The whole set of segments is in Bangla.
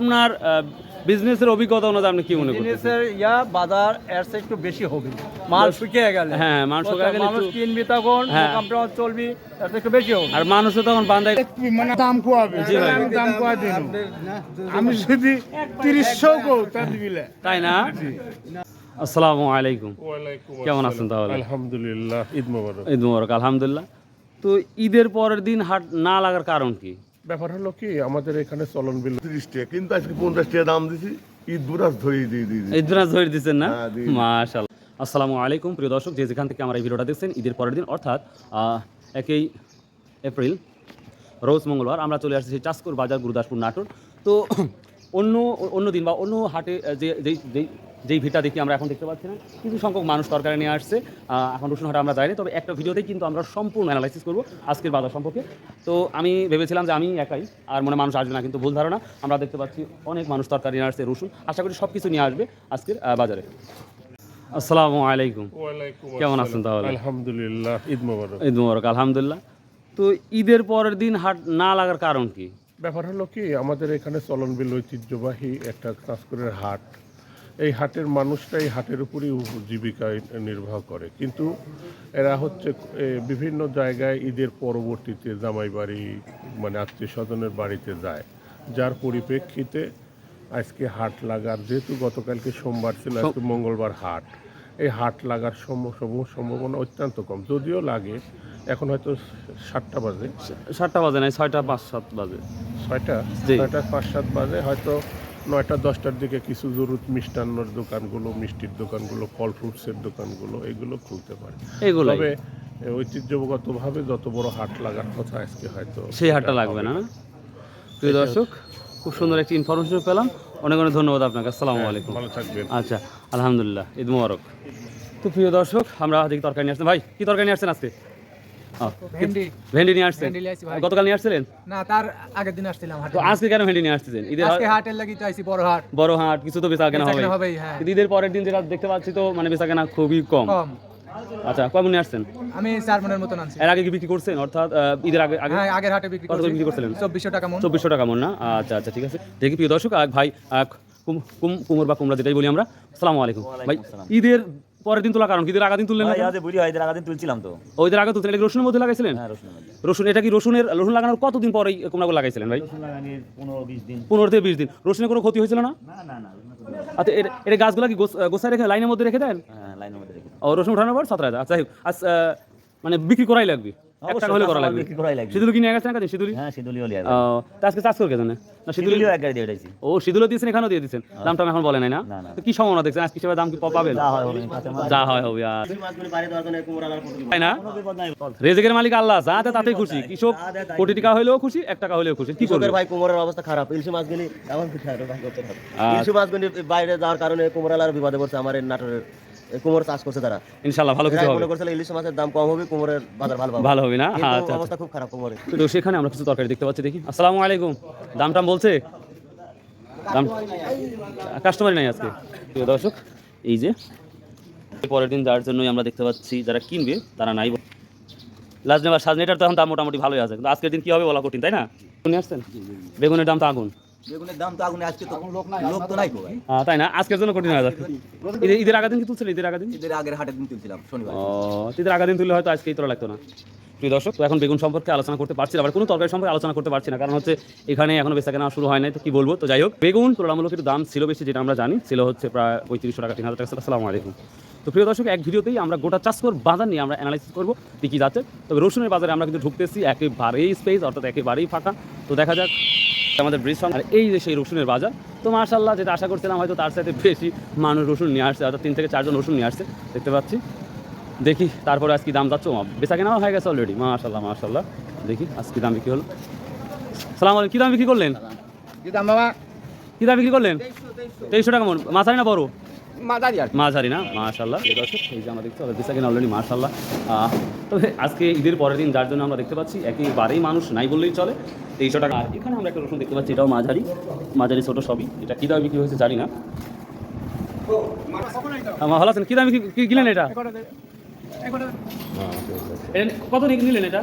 আপনার বিজনেসের অভিজ্ঞতা অনুযায়ী আপনি কি মনে করেন? বিজনেসের বাজার এর চেয়ে একটু বেশি হবে, মাল শুকিয়ে গেলে। হ্যাঁ, মাল শুকিয়ে গেলে মানুষ কিনবি তখন, হ্যাঁ, দোকানটা চলবি, এর চেয়ে একটু বেশি হবে। আর মানুষও তখন বান্ধায় মানে দাম কোয়াবে, জি ভাই। আমি দাম কোয়া দিন, আমি শুধু ৩০০ কো তা দিবিলে, তাই না? আসসালামু আলাইকুম, কেমন আছেন তাহলে? আলহামদুলিল্লাহ, ঈদ মোবারক। ঈদ মোবারক, আলহামদুলিল্লাহ। তো ঈদের পরের দিন হাট না লাগার কারণ কি? ব্যাপার হলো কি, আমাদের এখানে চলন বিল 30 টাকা, কিন্তু আজকে 50 টাকা দাম দিছি, ঈদ বুরাস ধরে দিয়ে দিয়েছি। ঈদ বোনাস ধরে দিচ্ছেন না? হ্যাঁ, দিই। মাশাআল্লাহ। আসসালামু আলাইকুম প্রিয় দর্শক, যে যেখান থেকে আমরা এই ভিডিওটা দেখছেন, ঈদের পরের দিন অর্থাৎ 1 এপ্রিল রোজ মঙ্গলবার আমরা চলে আসছি চাষকুর বাজার, গুরুদাসপুর, নাটোর। তো অন্য দিন বা অন্য হাটে যেই ভিড়টা দেখি আমরা এখন দেখতে পাচ্ছি না, কিছু সংখ্যক মানুষ তরকারি নিয়ে আসছে। এখন রসুন হাটে আমরা যাইনি, তবে একটা ভিডিওতেই কিন্তু আমরা সম্পূর্ণ অ্যানালাইসিস করবো আজকের বাজার সম্পর্কে। তো আমি ভেবেছিলাম যে আমি একাই, আর মনে মানুষ আসবে না, কিন্তু ভুল ধারণা। আমরা দেখতে পাচ্ছি অনেক মানুষ তরকারি নিয়ে আসছে, রসুন, আশা করি সব কিছু নিয়ে আসবে আজকের বাজারে। আসসালামু আলাইকুম, কেমন আছেন তাহলে? আলহামদুলিল্লাহ, ঈদ মোবারক। ঈদ মোবারক, আলহামদুলিল্লাহ। তো ঈদের পরের দিন হাট না লাগার কারণ কি? ব্যাপার হলো কি, আমাদের এখানে চলন বিল ঐতিহ্যবাহী একটা চাঁচকুরের হাট। এই হাটের মানুষরাই হাটের উপরই জীবিকায় নির্বাহ করে, কিন্তু এরা হচ্ছে বিভিন্ন জায়গায় ঈদের পরবর্তীতে জামাই বাড়ি, মানে আত্মীয় স্বজনের বাড়িতে যায়, যার পরিপ্রেক্ষিতে আজকে হাট লাগার, যেহেতু গতকালকে সোমবার ছিল, আজকে মঙ্গলবার হাট, এই হাট লাগার সম্ভাবনা অত্যন্ত কম। যদিও লাগে, এখন হয়তো 7টা বাজে, 7টা বাজে নাই, 6টা 5-7 বাজে। 6টা জি। 6টা 5-7 বাজে, হয়তো 9টা 10টার দিকে কিছু জরুরি মিষ্টান্নর দোকানগুলো, মিষ্টির দোকানগুলো, ফল ফ্রুটসের দোকানগুলো, এগুলো খুলতে পারে। এগুলো তবে ঐতিহ্যগতভাবে যত বড় হাট লাগার কথা, আজকে হয়তো সেই হাটটা লাগবে না। প্রিয় দর্শক, খুব সুন্দর একটি ইনফরমেশন পেলাম, অনেক অনেক ধন্যবাদ আপনাকে। আসসালামু আলাইকুম। ভালো থাকবেন। আচ্ছা, আলহামদুলিল্লাহ, ঈদ মোবারক। তো প্রিয় দর্শক, আমরা দেখি তরকারি নিয়ে আসছেন। ভাই, কি তরকারি নিয়ে আসছেন আজকে? ভেন্ডি নিয়ে আসছেন? গতকাল নিয়ে আসছিলেন? না, তার আগের দিন আসছিলাম হাটে। তো আজকে কেন ভেন্ডি নিয়ে আসতেছেন? আজকে হাটের লাগি তো আইছি, বড় হাট। বড় হাট, কিছু তো বেচা কেনা হবে। বেচাকেনা হবেই, হ্যাঁ। কিন্তু ঈদের পরের দিন যেটা দেখতে পাচ্ছি, তো মানে বেচা কেনা খুবই কম। কম। আচ্ছা, কেমন নিয়ে আসছেন? আমি 4 মনের মতন আনছি। এর আগে কি বিক্রি করছেন? অর্থাৎ ঈদের আগে হ্যাঁ, আগের হাটে বিক্রি কত করে করছি। বিক্রি করছিলেন? 2400 টাকা মন। 2400 টাকা মন না? আচ্ছা আচ্ছা, ঠিক আছে। দেখি প্রিয় দর্শক, ভাই কুমোর বা কুমড়া যেটাই বলি আমরা। আসসালামু আলাইকুম ভাই। ঈদের পরের দিন তোলা কারণ কি? ঈদের আগা দিন তুললেন না? ঈদের আগের দিন তুলছিলাম তো। ওইদের আগে তুলছেন? এটা কি রসুনের মধ্যে লাগাইছিলেন? হ্যাঁ, রসুনের মধ্যে। রসুন, এটা কি রসুন লাগানোর কতদিন পরে কুমড়াগুলো লাগাইছিলেন ভাই? রসুন লাগানির 15-20 দিন। 15 থেকে 20 দিন। রসুনের কোনো ক্ষতি হয়েছিল না? না না না, আচ্ছা, এটা গাছগুলো কি গোছায় রেখে লাইনের মধ্যে রেখে দেন? হ্যাঁ, লাইনের মধ্যে রেখে। ও, রসুন উঠানোর পর 17 হাজার। আচ্ছা, মানে বিক্রি করাই লাগবে, একটা হলে করা লাগবে। বিক্রি করাই লাগবে। সিঁদুলি কিনে গেছেন কাছে? সিঁদুলি? হ্যাঁ, সিঁদুলিও লিয়া। তা আজকে চাষ করে গেছেন না? সিঁদুলি সিঁদুলিও এক গাড়ি দিয়ে উঠাইছি। ও, সিঁদুলও দিয়েছেন, এখানেও দিয়ে দিচ্ছেন। দামটা আমি এখন বলে নাই না? না, না। তো কি সম্ভাবনা দেখছেন আজকে হিসেবে দাম কি পাবেন? যা হয় হবে, কাঁচা মাছ। যা হয় হবে। আর মাছগুলি বাইরে দেওয়ার জন্য কুমড়ালার ফটো তাই না? কোনো বিপদ নাই। রেজেকের মালিক আল্লাহ, যাতে তাতেই খুশি। কৃষক কোটি টাকা হইলেও খুশি, 1 টাকা হইলেও খুশি। কি করবে কৃষকের ভাই কুমড়ার অবস্থা খারাপ। ইলিশ মাছগুলি এমন খারাপ ভাই করতে হবে। আচ্ছা। ইলিশ মাছগুলি বাইরে যাওয়ার কারণে কুমড়ালার বিপদে পড়ছে। আমার এই নাটোরের কুমড় চাষ করছে তারা। ইনশাআল্লাহ ভালো কিছু এরা হবে। মনে করছিল ইলিশ মাছের দাম কম হবে, কুমড়ের বাজার ভালো পাবে। ভালো হবে না? কিন্তু আচ্ছা, অবস্থা খুব খারাপ কুমড়ের। তো সেখানে আমরা কিছু তরকারি দেখতে পাচ্ছি, দেখি। আসসালামু আলাইকুম। দাম বলছে? দাম কাস্টমারই নাই আজকে। প্রিয় দর্শক, এই যে পরের দিন যার জন্যই আমরা দেখতে পাচ্ছি, যারা কিনবে তারা নাই। লাজনে বা সাজনেটার তো এখন দাম মোটামুটি ভালোই আছে, কিন্তু আজকের দিন কি হবে বলা কঠিন, তাই না? নিয়ে আসছেন? বেগুনের দাম তো আগুন। বেগুনের দাম তো আগুনে, আজকে তো লোক তো নাই গো ভাই। তাই না? আজকের জন্য কঠিন হয়ে যাচ্ছে। ঈদের আগের দিন কি তুলছিল? ঈদের আগের দিন? ঈদের আগের হাটের দিন তুলছিলাম শনিবার। ঈদের আগের দিন তুললে হয়তো আজকেই তোলা লাগতো না। প্রিয় দর্শক, তো এখন বেগুন সম্পর্কে আলোচনা করতে পারছি না, আবার কোনো তরকারি সম্পর্কে আলোচনা করতে পারছি না, কারণ হচ্ছে এখানে এখনো বেচা কেনা শুরু হয় নাই। তো কি বলবো? তো যাই হোক, বেগুন তুলনামূলক একটু দাম ছিল বেশি, যেটা আমরা জানি, ছিল হচ্ছে প্রায় 3500 টাকা, 3000 টাকা। আসসালামু আলাইকুম। তো প্রিয় দর্শক, এক ভিডিওতেই আমরা গোটা চাষকর বাজার নিয়ে আমরা অ্যানালাইসিস করবো কি যাচ্ছে। তবে রসুনের বাজারে আমরা কিন্তু ঢুকতেছি একেবারেই স্পেস, অর্থাৎ একেবারেই ফাঁকা। তো দেখা যাক আমাদের ব্রিজ আর এই যে সেই রসুনের বাজার। তো মাশাআল্লাহ, যেটা আশা করছিলাম হয়তো তার সাথে বেশি মানুষ রসুন নিয়ে আসছে, অর্থাৎ 3 থেকে 4 জন রসুন নিয়ে আসছে দেখতে পাচ্ছি। দেখি তারপরে আজকে দাম যাচ্ছে, বেচা কেনাও হয়ে গেছে অলরেডি। মাশাআল্লাহ মাশাআল্লাহ, দেখি আজকে দাম বিক্রি হলো। সালাম আলাইকুম। কি দাম বিক্রি করলেন? কি দাম বাবা? কি দাম বিক্রি করলেন? 2300 টাকা মন। মাঝারি না বড়? মাঝারি আর মাঝারি না? মাশাআল্লাহ। দর্শক, এই যে আমরা দেখছি বেচা কেনা অলরেডি মাশাআল্লাহ। তবে আজকে ঈদের পরের দিন যার জন্য আমরা দেখতে পাচ্ছি একেবারেই মানুষ নাই বললেই চলে। 2300 টাকা। আর এখানে আমরা একটা রসুন দেখতে পাচ্ছি, এটাও মাঝারি ছোট সবই। এটা কী দাম বিক্রি হয়েছে জানি না। ভালো আছেন? কী দাম কিনলেন এটা? এটা কত নিলেন এটা?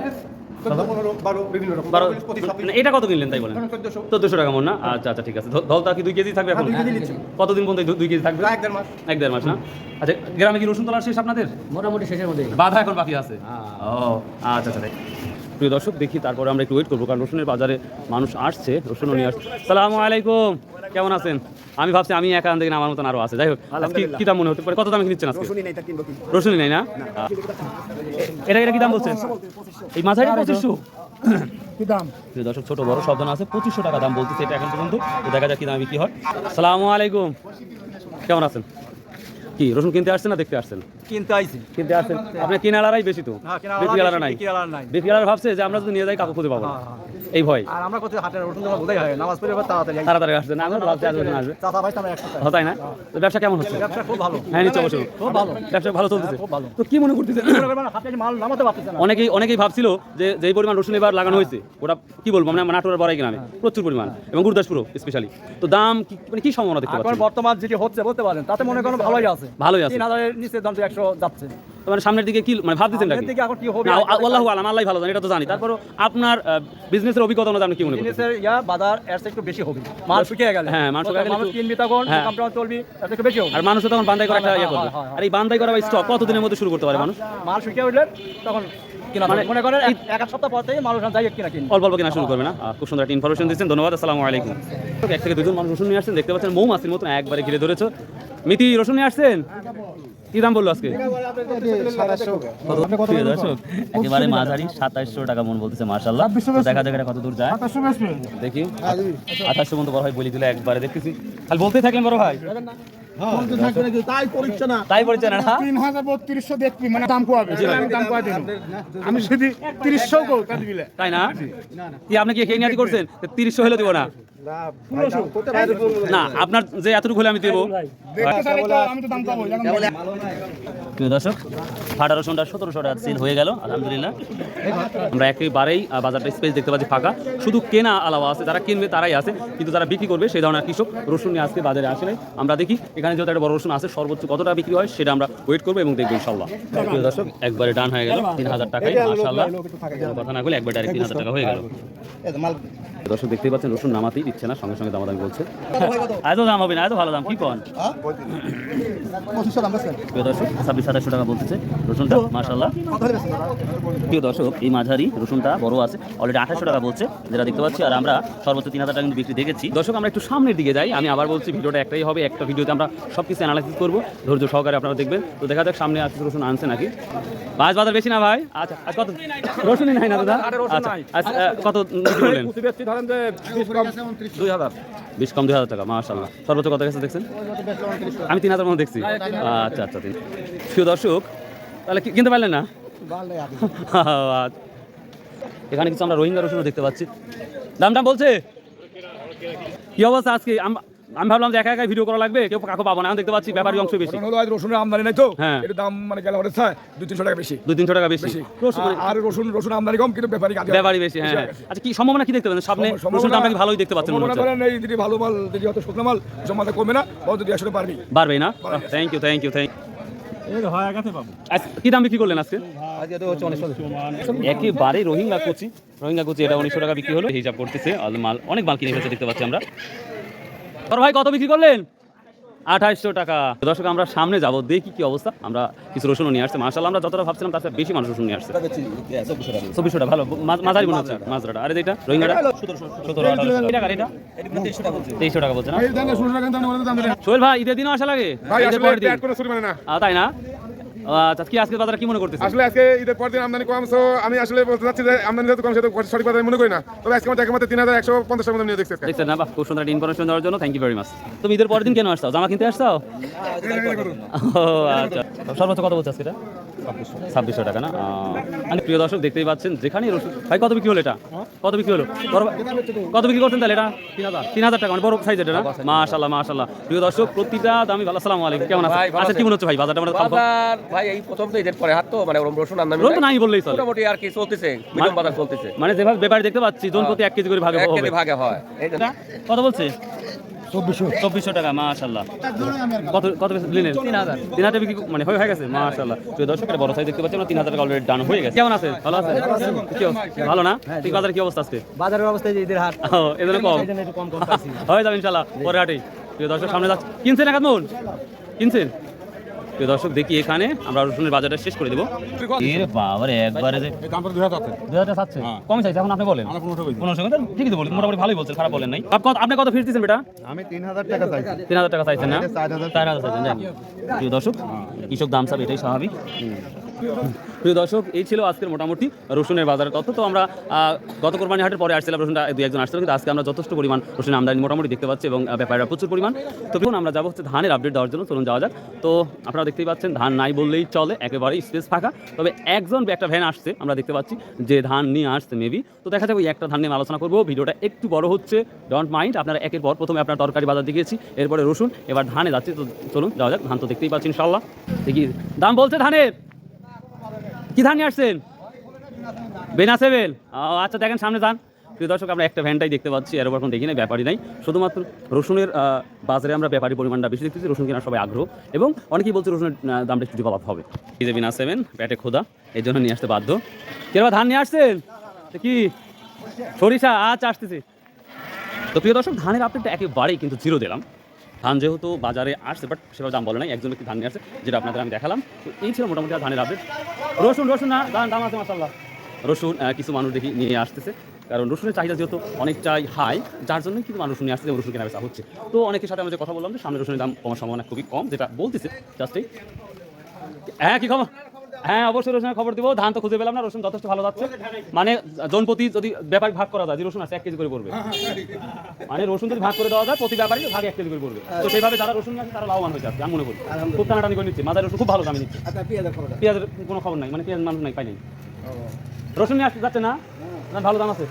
12 মানে এটা কত কিনলেন তাই বলেন? 1400 টাকা মন না? আচ্ছা আচ্ছা ঠিক আছে। ধলতা কি 2 কেজি থাকবে এখন? কতদিন পর্যন্ত 2 কেজি থাকবে? 1-1.5 মাস না? আচ্ছা গ্রামে কি রসুন তোলা শেষ আপনাদের? মোটামুটি শেষের মধ্যে বাধা এখন বাকি আছে। ও আচ্ছা আচ্ছা। প্রিয় দর্শক দেখি তারপরে আমরা একটু ওয়েট করবো, কারণ রসুনের বাজারে মানুষ আসছে, রসুনও নিয়ে আসছে। সালামু আলাইকুম, কেমন আছেন? আমি ভাবছি আমি একা আন দেখি আমার মতন আরও আছে। যাই হোক, কি দাম মনে হতে পারে? কত দামে কিনছেন আজকে? রসুনই নেই না? এটা এটা কি দাম বলছেন? এই মাঝারি 2500 কি দাম? প্রিয় দর্শক ছোট বড় সব দাম আছে, 2500 টাকা দাম বলতেছে এটা এখন পর্যন্ত। তো দেখা যাক কি দামে বিক্রি হয়। সালামু আলাইকুম, কেমন আছেন? কি রসুন কিনতে আসছেন না দেখতে আসছেন? কিনতে আইছি। কিনতে আসছেন। আপনার কিনালারাই বেশি তো, বিক্রি আলারা নাই। বিক্রি আলারা ভাবছে যে আমরা যদি নিয়ে যাই কাকু খুঁজে পাবো না, এই ভয়। আর আমরা কোথায় হাটের রসুন যখন বোঝাই হয় নামাজ পড়ে আবার তাড়াতাড়ি তাড়াতাড়ি আসছেন, আমরা ভাবছি আজ রসুন আসবে। চাচা ভাই তারা একসাথে তাই না? তো ব্যবসা কেমন হচ্ছে? ব্যবসা খুব ভালো। হ্যাঁ নিশ্চয় অবশ্যই খুব ভালো। ব্যবসা ভালো চলতেছে। খুব ভালো। তো কি মনে করতেছেন? হাতে মাল নামাতে পারতেছে না। অনেকেই ভাবছিল যে যেই পরিমাণ রসুন এবার লাগানো হয়েছে ওটা কি বলবো আমরা নাটোরের বড়াই গ্রামে প্রচুর পরিমাণ এবং গুরুদাসপুরও স্পেশালি। তো দাম মানে কি সম্ভাবনা দেখতে এখন পাচ্ছেন? বর্তমান যেটি হচ্ছে বলতে পারেন তাতে মনে করেন ভালোই আছে। ভালোই আছে। 3000 এর নিচে দাম 100 যাচ্ছে। তো মানে সামনের দিকে কি মানে ভাব দিচ্ছেন নাকি? সামনের দিকে এখন কি হবে? না আল্লাহু আলাম, আল্লাহই ভালো জানে, এটা তো জানি। তারপরও আপনার বিজনেসের অভিজ্ঞতা অনুযায়ী আপনি কি মনে করছেন? জিনিসের বাজার এর চেয়ে একটু বেশি হবে। মাল শুকিয়ে গেলে হ্যাঁ, মাল শুকিয়ে গেলে মানুষ একটু- কিনবি তখন হ্যাঁ। কামটা চলবি এর থেকে বেশি হবে। আর মানুষ তখন বান্দাই করা একটা ইয়ে করবে। হ্যাঁ, হ্যাঁ। আর এই বান্দাই করা বা স্টক কতদিনের মধ্যে শুরু করতে পারে মানুষ? মাল শুকিয়ে উঠলে তখন কিনা মানে মনে করেন এক সপ্তাহ পর থেকে মানুষ যাই কিনা কিনবে। অল্প অল্প কেনা শুরু করবে না? খুব সুন্দর একটা ইনফরমেশন দিচ্ছেন, ধন্যবাদ। আসসালামু আলাইকুম। এক থেকে দুজন মানুষ রসুন নিয়ে আসছেন, দেখতে পাচ্ছেন মৌমাছির মতন একবারে ঘিরে ধরেছো। মিতি রসুন নিয়ে আসছেন, কি দাম বললো আজকে? প্রিয় দর্শক, একেবারে মাঝারি 2700 টাকা মন বলতেছে, মাশাআল্লাহ। তো দেখা যাক এটা কত দূর যায়, দেখি। 2800 পর্যন্ত বড় ভাই বলি দিলে একবারে, দেখতেছি খালি বলতেই থাকলেন বড় ভাই। তাই পড়ছে না? 3300 দেখবি মানে দাম কোয়াবে, আমি দাম কোয়া দিলাম। আমি যদি 300 কও তা দিবিলে। তাই না? কি আপনি কি খেয়ে নিয়াতি করছেন? 300 হলে দিব না? না, আপনার যে এতটুকু হলে আমি দেবো। দেখতে চাইলে তো আমি তো দাম পাবো জানেন। প্রিয় দর্শক, ফাটা রসুনটা 1700 টাকা সেল হয়ে গেল, আলহামদুলিল্লাহ। আমরা একেবারেই বাজারটা স্পেস দেখতে পাচ্ছি ফাঁকা, শুধু কেনা আলাদা আছে, যারা কিনবে তারাই আছে, কিন্তু যারা বিক্রি করবে সেই ধরনের কৃষক রসুন নিয়ে আজকে বাজারে আসে নাই। আমরা দেখি এখানে যেহেতু একটা বড় রসুন আছে, সর্বোচ্চ কত টাকা বিক্রি হয় সেটা আমরা ওয়েট করবো এবং দেখবো ইনশাল্লাহ। প্রিয় দর্শক, একবারে ডান হয়ে গেল 3000 টাকায়, মাশাআল্লাহ। কথা না বলে একবার ডাইরেক্ট 3000 টাকা হয়ে গেল। দর্শক দেখতেই পাচ্ছেন রসুন নামাতেই দিচ্ছে না, সঙ্গে সঙ্গে দামাদামি বলছে। এত দাম হবে না, এত ভালো দাম কি কন? প্রিয় দর্শক, 26-2700 টাকা বলতেছে রসুনটা, মাশাআল্লাহ। প্রিয় দর্শক, এই মাঝারি রসুনটা বড় আছে, অলরেডি 2800 টাকা বলছে যেটা দেখতে পাচ্ছি, আর আমরা সর্বোচ্চ 3000 টাকা কিন্তু বিক্রি দেখেছি। দর্শক, আমরা একটু সামনের দিকে যাই। আমি আবার বলছি ভিডিওটা একটাই হবে, একটা ভিডিওতে আমরা সব কিছু অ্যানালাইসিস করবো, ধৈর্য সহকারে আপনারা দেখবেন। তো দেখা যাক সামনে আর কিছু রসুন আনছে নাকি। মাছ বাজার বেশি না ভাই? আচ্ছা, আজ কত রসুনই নাই না দাদা? আচ্ছা, কত বললেন? 20 কম 2000 টাকা, মাশাআল্লাহ। সর্বোচ্চ কত গেছে দেখছেন? আমি 3000 মতো দেখছি। আচ্ছা আচ্ছা, প্রিয় দর্শক, তাহলে কিনতে পারলেন না? এখানে কিছু আমরা রোহিঙ্গা রসুনও দেখতে পাচ্ছি, দাম বলছে। কি অবস্থা আজকে? আমি ভাবলাম যে একা একা ভিডিও করা লাগবে, কেউ কাকু পাবো না, আমি দেখতে পাচ্ছি ব্যাপারী অংশ বেশি। রসুনের আমদানি নাই তো, হ্যাঁ। এর দাম মানে গেল 200-300 টাকা বেশি। 200-300 টাকা বেশি। আর রসুন আমদানি কম, কিন্তু ব্যাপারী বেশি। হ্যাঁ, আচ্ছা, কি সম্ভাবনা কি দেখতে পাচ্ছেন সামনে? রসুন দামটা কি ভালোই দেখতে পাচ্ছেন মনে হচ্ছে? এই যদি ভালো মাল, যদি অত শুকনো মাল জমাতে কমে না, বহুত যদি আসলে পারবি। পারবেই না? Thank you. কি দাম বিক্রি করলেন আজকে? একেবারে রোহিঙ্গা কুচি, এটা 1900 টাকা বিক্রি হলো, হিসাব করতেছে। মাল অনেক মাল কিনে ফেলছে দেখতে পাচ্ছি আমরা। তোর ভাই কত বিক্রি করলেন? 2800 টাকা। দর্শক, আমরা সামনে যাবো, দেখি কি অবস্থা। আমরা কিছু রসুন নিয়ে আসছে, মাশাআল্লাহ। আমরা যতটা ভাবছিলাম তার চেয়ে বেশি মানুষ রসুন নিয়ে আসছে। 2400 টাকা, ভালো মাঝারি মনে হচ্ছে মাজরাটা। আরে এটা রোহিঙ্গাটা 17-18 টাকা। এটা 2300 টাকা বলছে না? এই দাম 16 টাকা দাম দেন। সোহেল ভাই, ঈদের দিনও আসা লাগে? ভাই ঈদের আসলে পরের দিন? অ্যাড করে শুরু মানে না। তাই না? আচ্ছা, কি আজকে বাজারে কি মনে করতেছেন? আসলে আজকে ঈদের পর দিন আমদানি কম, সো আমি আসলে বলতে চাচ্ছি যে আমদানি যেহেতু কম সেটা সঠিক কথা আমি মনে করি না। তবে আজকে আমার একমাত্র 3150 টাকা মতো নিয়ে দেখছি। দেখছেন না? বাহ, খুব সুন্দর ইনফরমেশন দেওয়ার জন্য থ্যাংক ইউ ভেরি মাচ। তুমি ঈদের পরের দিন কেন আসছো? জামা কিনতে আসছো? ও আচ্ছা। সর্বোচ্চ কত বলছে আজকে এটা? 2600 টাকা না? প্রিয় দর্শক, দেখতেই পাচ্ছেন যেখানেই রসুন। ভাই কত বিক্রি হলো এটা? কত বিক্রি হলো? কত বিক্রি করছেন তাহলে এটা? 3000 টাকা, মানে বড় সাইজ এটা না? মাশাআল্লাহ। প্রিয় দর্শক, প্রতিটা দামি ভালো। আসসালামু আলাইকুম, কেমন আছেন? আচ্ছা, কি মনে হচ্ছে ভাই বাজারটা? বাজার ভাই এই প্রথম তো ঈদের পরে হাট তো, মানে রসুন আমদানি রসুন নাই বললেই চলে, মোটামুটি আর কি চলতেছে, মিডিয়াম বাজার চলতেছে। মানে যেভাবে ব্যাপারী দেখতে পাচ্ছি জন প্রতি 1 কেজি করে ভাগে 1 হবে। কেজি ভাগে হয়। এই যে কত বলছে? 2400 টাকা, মাশাআল্লাহ। কত কত নিলেন? 3000 বিক্রি মানে হয়ে গেছে, মাশাআল্লাহ। প্রিয় দর্শক, এটা বড় সাইজ দেখতে পাচ্ছেন, 3000 টাকা অলরেডি ডান হয়ে গেছে। কেমন আছে? ভালো আছে? ভালো না? ঠিক বাজারে কি অবস্থা আজকে? বাজারের অবস্থা যে ঈদের হাট এজন্য কম একটু কম কম পাইছি। হয়ে যাবে ইনশাআল্লাহ পরে হাটেই। প্রিয় দর্শক, সামনে যাচ্ছে। কিনছেন এক মন? কিনছেন? প্রিয় দর্শক, দেখি এখানে আমরা রসুনের বাজারটা শেষ করে দেবো। এর বাবারে একবারে যে এই দামটা 2000 আছে 2000 টাকা চাচ্ছে, কম চাইছে। এখন আপনি বলেন 1500 ঠিকই তো বলেন, মোটামুটি ভালোই বলছেন, খারাপ বলেন নাই। আপনি কত ফিস দিচ্ছেন বেটা? আমি 3000 টাকা চাইছি 3000 টাকা চাইছেন না? 4000 4000 চাইছেন, জানি। প্রিয় দর্শক, কৃষক দাম চাপ, এটাই স্বাভাবিক। প্রিয় দর্শক, এই ছিল আজকের মোটামুটি রসুনের বাজারের তথ্য। তো আমরা গত কোরবানি হাটের পরে আসছিলাম, রসুনটা দু একজন আসছিল, কিন্তু আজকে আমরা যথেষ্ট পরিমাণ রসুনের আমদানি মোটামুটি দেখতে পাচ্ছি এবং ব্যাপারীরা প্রচুর পরিমাণ। তো এখন আমরা যাবো হচ্ছে ধানের আপডেট দেওয়ার জন্য, চলুন যাওয়া যাক। তো আপনারা দেখতেই পাচ্ছেন, ধান নাই বললেই চলে, একেবারেই স্পেস ফাঁকা। তবে একটা ভ্যান আসছে, আমরা দেখতে পাচ্ছি যে ধান নিয়ে আসছে মেবি। তো দেখা যাবে ওই একটা ধান নিয়ে আলোচনা করবো। ভিডিওটা একটু বড় হচ্ছে, ডোন্ট মাইন্ড। আপনারা একের পর প্রথমে আপনার তরকারি বাজার দেখিয়েছি, এরপরে রসুন, এবার ধানে যাচ্ছে। তো চলুন যাওয়া যাক। ধান তো দেখতেই পাচ্ছি ইনশাল্লাহ। দেখি দাম বলছে ধানের। কি ধান নিয়ে আসছেন? বেনা 7। আচ্ছা, দেখেন সামনে যান। প্রিয় দর্শক, আমরা একটা ভ্যানটাই দেখতে পাচ্ছি, এর উপর কোনো দেখি নাই, ব্যাপারই নাই। শুধুমাত্র রসুনের বাজারে আমরা ব্যাপারী পরিমাণটা বেশি দেখতেছি, রসুন কেনার সবাই আগ্রহ, এবং অনেকেই বলছে রসুনের দামটা একটু ডেভেলপ হবে। এই যে বেনা 7 পেটে খোদা, এই জন্য নিয়ে আসতে বাধ্য। কেরবা ধান নিয়ে আসছেন? কি সরিষা? আচ্ছা, আসতেছি। তো প্রিয় দর্শক, ধানের আপডেটটা একেবারেই কিন্তু জিরো দিলাম। ধান যেহেতু বাজারে আসছে, বাট সেভাবে দাম বলে নাই, একজন ব্যক্তি ধান নিয়ে আসছে, যেটা আপনাদের আমি দেখালাম। তো এই ছিল মোটামুটি ধানের আপডেট। রসুন না দাম আছে মাশাআল্লাহ। রসুন কিছু মানুষ দেখি নিয়ে আসতেছে, কারণ রসুনের চাহিদা যেহেতু অনেকটাই হাই, যার জন্যই কিন্তু মানুষ নিয়ে আসতেছে এবং রসুন কেনা বেচা হচ্ছে। তো অনেকের সাথে আমি যে কথা বললাম যে সামনে রসুনের দাম কমার সম্ভাবনা খুবই কম, যেটা বলতেছে জাস্টই। হ্যাঁ, কি খবর? হ্যাঁ, অবশ্যই রসুনের খবর দিব। ধান তো খুঁজে পেলাম না, রসুন যথেষ্ট ভালো যাচ্ছে। মানে জনপ্রতি যদি ব্যাপারী ভাগ করা যায়, যে রসুন আছে 1 কেজি করে পড়বে, মানে রসুন যদি ভাগ করে দেওয়া যায়, প্রতি ব্যাপারী ভাগে 1 কেজি করে পড়বে। তো সেইভাবে যারা রসুন আছে তারা লাভবান হয়ে যাচ্ছে, আমি মনে করি। খুব টানাটানি করে নিচ্ছে, মাদার রসুন খুব ভালো দামে নিচ্ছে। পেঁয়াজের কোনো খবর নাই, মানে পেঁয়াজ মানুষ নাই, পাই নাই। রসুন নিয়ে আসতে যাচ্ছে না, ভালো দাম আছে।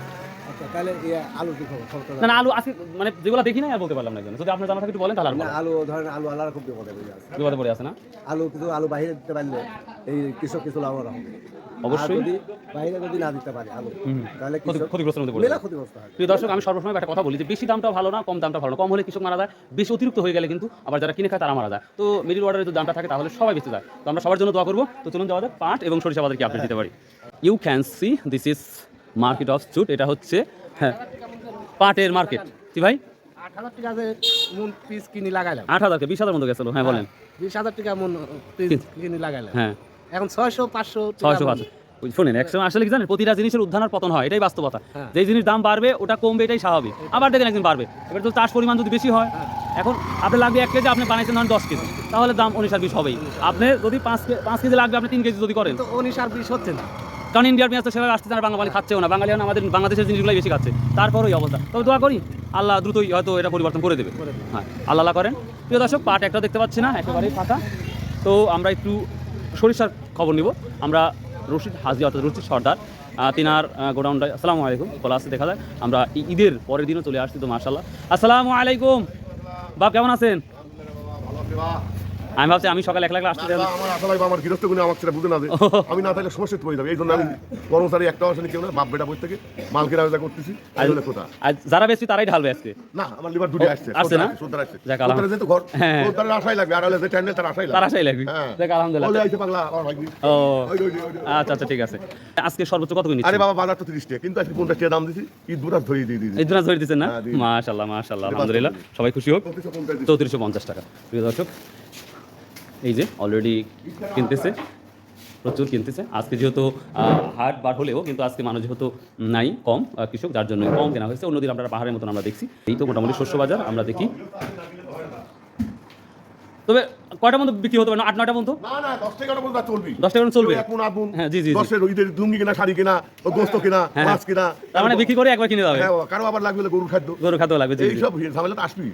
না, আলু আজকে মানে যেগুলো দেখি না আর বলতে পারলাম না, যদি আপনার জানা থাকে একটু বলেন তাহলে। আলু ধরেন, আলু আলাদা খুব বিপদে পড়ে আছে না? আলু বাইরে দিতে পারলে এই কৃষক কিছু লাভবান হবে। অবশ্যই বাইরে যদি না দিতে পারে আলু, তাহলে ক্ষতিগ্রস্তের মধ্যে পড়ে। প্রিয় দর্শক, আমি সর্বসময় একটা কথা বলি যে বেশি দামটা ভালো না, কম দামটা ভালো না। কম হলে কৃষক মারা যায়, বেশি অতিরিক্ত হয়ে গেলে কিন্তু আবার যারা কিনে খায় তারা মারা যায়। তো মিডিল অর্ডারে যদি দামটা থাকে তাহলে সবাই বেঁচে যায়। তো আমরা সবার জন্য দোয়া করবো। তো চলুন যাওয়া যাক পাট এবং সরিষা বাজার কি আপডেট দিতে পারি। You can see this is market of চুট। এটা হচ্ছে পাটের মার্কেট। কি ভাই? 8000 টাকা মন পিস কিনে লাগাইলাম। 8000 কে 20000 মতো গেছিল। হ্যাঁ, বলেন। 20000 টাকা মন পিস কিনে লাগাইলাম। হ্যাঁ, এখন 600 500 600। শুনেন, একসময় আসলে কি জানেন, প্রতিটা জিনিসের উত্থান আর পতন হয়, এটাই বাস্তবতা। যেই জিনিস দাম বাড়বে ওটা কমবে, এটাই স্বাভাবিক। আবার দেখেন একদিন বাড়বে। এবার তো চাষ পরিমাণ যদি বেশি হয়, এখন আপনার লাগবে 1 কেজি, আপনি বানাইছেন ধরেন 10 কেজি, তাহলে দাম 19 আর 20 হবেই। আপনি যদি 5 কেজি লাগবে, আপনি 3 কেজি যদি করেন, তো 19 আর 20 হচ্ছে না। কারণ ইন্ডিয়ার পেঁয়াজ তো সেভাবে আসছে না, বাঙালি খাচ্ছেও না। বাঙালি আমাদের বাংলাদেশের জিনিসগুলোই বেশি খাচ্ছে, তারপরই অবস্থা। তবে দোয়া করি আল্লাহ দ্রুতই হয়তো এটা পরিবর্তন করে দেবে। হ্যাঁ, আল্লাহ করেন। প্রিয় দর্শক, পাট একটা দেখতে পাচ্ছি না, একেবারেই ফাঁকা। তো আমরা একটু সরিষার খবর নিব। আমরা রশিদ হাজি অর্থাৎ রশিদ সর্দার, তিনার গোডাউনটা আসসালামু আলাইকুম খোলা আসতে দেখা যায়। আমরা ঈদের পরের দিনও চলে আসছি, তো মাশাআল্লাহ। আসসালামু আলাইকুম বাপ, কেমন আছেন? আমি ভাবছি আমি সকালে একলা আসতে আমার আশা লাগবে আমার গৃহস্থ গুণে আমাকে সেটা বুঝে না যে আমি না তাহলে সমস্যা হয়ে যাবে। এই জন্য আমি কর্মচারী একটা আসলে কেউ না, বাপ বেটা বই থেকে মাল কেনা বেচা করতেছি। আর যারা বেশি তারাই ঢালবে আজকে। না, আমার লিভার দুটি আসছে না? সুন্দর আসছে। যাক আলহামদুলিল্লাহ। যেহেতু ঘর সুন্দর আশাই লাগবে, আর হলে যে চ্যানেল তার আশাই লাগবে, তার আশাই লাগবে। যাক আলহামদুলিল্লাহ। বলে আইছে পাগলা আমার ভাই। ও আচ্ছা আচ্ছা, ঠিক আছে। আজকে সর্বোচ্চ কত করে নিচ্ছেন? আরে বাবা, বাজার তো 30 টাকা, কিন্তু আজকে 50 টাকা দাম দিছি। ঈদ দুরাস ধরে দিয়ে দিই। এই দুটো ধরে দিচ্ছেন না? মাশাআল্লাহ মাশাআল্লাহ, আলহামদুলিল্লাহ, সবাই খুশি হোক। 3450 টাকা। প্রিয় দর্শক, এই যে অলরেডি কিনতেছে, প্রচুর কিনতেছে। আজকে যেহেতু হাট বার হলেও কিন্তু আজকে মানুষ যেহেতু নাই, কম কৃষক, যার জন্য কম কেনা হয়েছে। অন্যদিন আমরা পাহাড়ের মতন আমরা দেখছি। এই তো মোটামুটি শস্য বাজার আমরা দেখি। তবে কয়টা পর্যন্ত বিক্রি হতে পারে? 8-9টা পর্যন্ত? না না, 10 টাকা পর্যন্ত চলবে। 10 টাকা চলবে? এখন আগুন। হ্যাঁ, জি জি। 10 ঈদের লুঙ্গি কিনা, শাড়ি কিনা, ও গোস্ত কিনা, মাছ কিনা, তার মানে বিক্রি করে একবার কিনে যাবে। হ্যাঁ, কারো আবার লাগবে গরুর খাদ্য, গরু খাদ্য লাগবে। জি এই সব ঝামেলা তো আসবেই।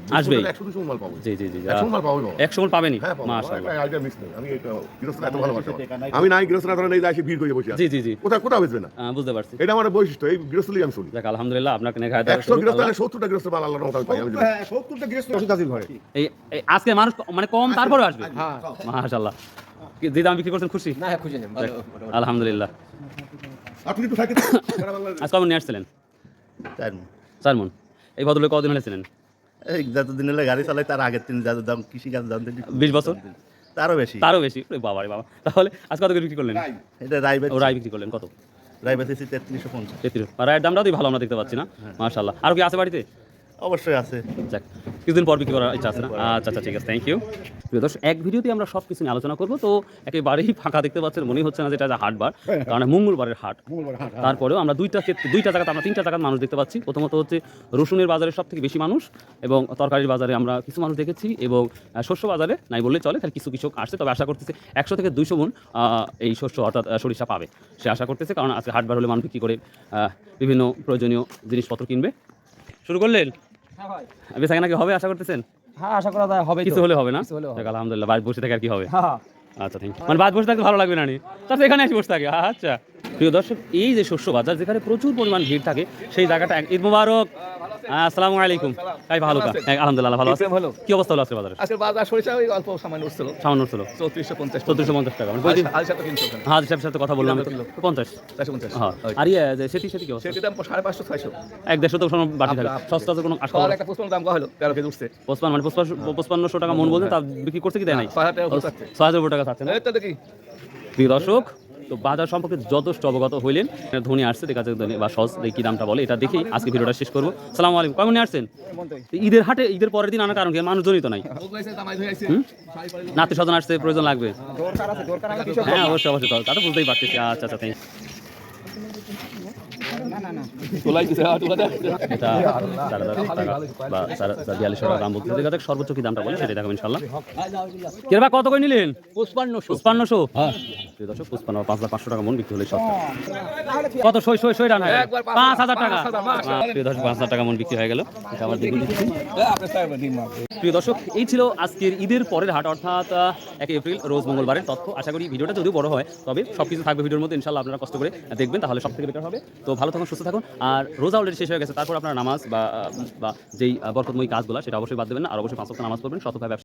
100-200 মাল পাবো। জি জি জি, 100 মাল পাবো। 100 মাল পাবেনই। হ্যাঁ, মাশাআল্লাহ। আইডিয়া মিস নেই। আমি এটা গৃহস্থরা এত ভালোবাসি। আমি নাই গৃহস্থরা ধরে এই এসে ভিড় করে বসে আছি। জি জি জি, কোথাও বেচবে না, বুঝতে পারছি। এটা আমার বৈশিষ্ট্য। এই গৃহস্থলি আমি শুনি। যাক আলহামদুলিল্লাহ, আপনাকে নিয়ে খায় 100 গৃহস্থলে 70টা গৃহস্থ মাল আল্লাহর রহমতে পাই। আমি 70টা গৃহস্থ ওষুধ আছে ঘরে। এই আজকে মানুষ মানে কম, তারপরে আসবে। মাশাআল্লাহ। যে দাম বিক্রি করছেন খুশি? না, খুশি নেই, আলহামদুলিল্লাহ। আপনি তো থাকেন সারা বাংলাদেশ। আজ কমন নিয়ে আসছিলেন? 4 মণ। 4 মণ। এই ভদ্রলোক কদিন হলেছিলেন? এই যতদিন হলে গাড়ি চালাই তার আগের দিন যত দাম কৃষিকাজ দাম 20 বছর তারও বেশি। তারও বেশি। ওরে বাবা রে বাবা। তাহলে আজ কত করে বিক্রি করলেন? এটা রাইবে ও রায় বিক্রি করলেন কত? রাইবে 3350। 33। আর রায়ের দামটাও ভালো আমরা দেখতে পাচ্ছি না, মাশাআল্লাহ। আর কি আছে বাড়িতে? অবশ্যই আছে। যাক, কিছুদিন পর বিক্রি করার ইচ্ছা আছে না? আচ্ছা আচ্ছা, ঠিক আছে, থ্যাংক ইউ। প্রিয় দর্শক, এক ভিডিওতে আমরা সব কিছু নিয়ে আলোচনা করবো, তো একেবারেই ফাঁকা দেখতে পাচ্ছেন, মনেই হচ্ছে না যে এটা হাট বার, কারণ মঙ্গলবারের হাট। তারপরেও আমরা দুইটা জায়গাতে, আমরা 3টা জায়গার মানুষ দেখতে পাচ্ছি। প্রথমত হচ্ছে রসুনের বাজারে সব থেকে বেশি মানুষ, এবং তরকারির বাজারে আমরা কিছু মানুষ দেখেছি, এবং শস্য বাজারে নাই বললে চলে, খালি কিছু কৃষক আসছে। তবে আশা করতেছে 100 থেকে 200 মণ এই শস্য অর্থাৎ সরিষা পাবে, সে আশা করতেছে, কারণ আজকে হাট বার হলে মানুষ বিক্রি করে বিভিন্ন প্রয়োজনীয় জিনিসপত্র কিনবে। শুরু করলেন? বেচা কেনা কি হবে আশা করতেছেন? হ্যাঁ, আশা করা যায় হবে। কিছু হলে হবে না? কিছু হলে হবে। যাক, আলহামদুলিল্লাহ। বাড়ি বসে থেকে আর কি হবে? হ্যাঁ, আচ্ছা, থ্যাংক ইউ। মানে বাদ বসে থাকতে ভালো লাগবে না, তাহলে এখানে এসে বসে থাকে। আচ্ছা প্রিয় দর্শক, এই যে শস্য বাজার যেখানে প্রচুর পরিমাণ ভিড় থাকে, সেই জায়গাটা ঈদ মুবারক। আসসালামু আলাইকুম। তাই ভালো কা? আলহামদুলিল্লাহ ভালো আছে। ভালো। কি অবস্থা হলো আজকে বাজারে? আজকে বাজার সরিষা ওই অল্প সামান্য উঠছিল, সামান্য ছিল 3450 টাকা। মানে প্রতিদিন আলসা তো 300 টাকা, হ্যাঁ, সাথে সাথে কথা বললাম 50। 450। হ্যাঁ, আর ইয়ে যে সেটি কি অবস্থা? সেটির দাম 550 600। 1-150 তো কোনো বাড়তি থাকে, সস্তা তো কোনো আশা সকাল করা। একটা পুষ্পন দাম কত হলো? 13 কেজি উঠছে। 55 মানে 5500 টাকা মন বলতে তা বিক্রি করতে কি দেয় নাই? 6000 টাকা উঠছে। 6000 টাকা থাকছে না। এই তো দেখি প্রিয় দর্শক, তো বাজার সম্পর্কে যথেষ্ট অবগত হইলেন। ধনী আসছে, দেখা যাক ধনী বা সহজ কি দামটা বলে, এটা দেখেই আজকে ভিডিওটা শেষ করবো। সালাম আলাইকুম। কেমন আসছেন? ঈদের হাটে, ঈদের পরের দিন আনার কারণ কি? মানুষজনই তো নাই। নাতি স্বজন আসছে, প্রয়োজন লাগবে। হ্যাঁ, অবশ্যই অবশ্যই, তা তো বুঝতেই পারতেছি। আচ্ছা আচ্ছা, থ্যাংক তোলাই দিছে, তোলা দেয়। এটা 4000 টাকা বা 4200 টাকা দাম বলতে, দেখা যাক সর্বোচ্চ কি দামটা বলে সেটা দেখাবো ইনশাল্লাহ। কেরবা কত করে নিলেন? 5500। হ্যাঁ প্রিয় দর্শক, 5500 টাকা মন বিক্রি হলে সস্তা। কত সই রান হয়? 5000 টাকা। প্রিয় দর্শক, 5000 টাকা মন বিক্রি হয়ে গেল। এটা আবার দেখুন। প্রিয় দর্শক, এই ছিল আজকের ঈদের পরের হাট, অর্থাৎ 1 এপ্রিল রোজ মঙ্গলবারের তথ্য। আশা করি ভিডিওটা যদিও বড় হয়, তবে সবকিছু থাকবে ভিডিওর মধ্যে ইনশাল্লাহ। আপনারা কষ্ট করে দেখবেন, তাহলে সব থেকে বেটার হবে। তো ভালো থাকুন, সুস্থ থাকুন। আর রোজা অলরেডি শেষ হয়ে গেছে, তারপর আপনারা নামাজ বা যেই বরকতময়ী কাজগুলো, সেটা অবশ্যই বাদ দেবেন না। আর অবশ্যই 5 ওয়াক্ত নামাজ পড়বেন, সততায় ব্যবসা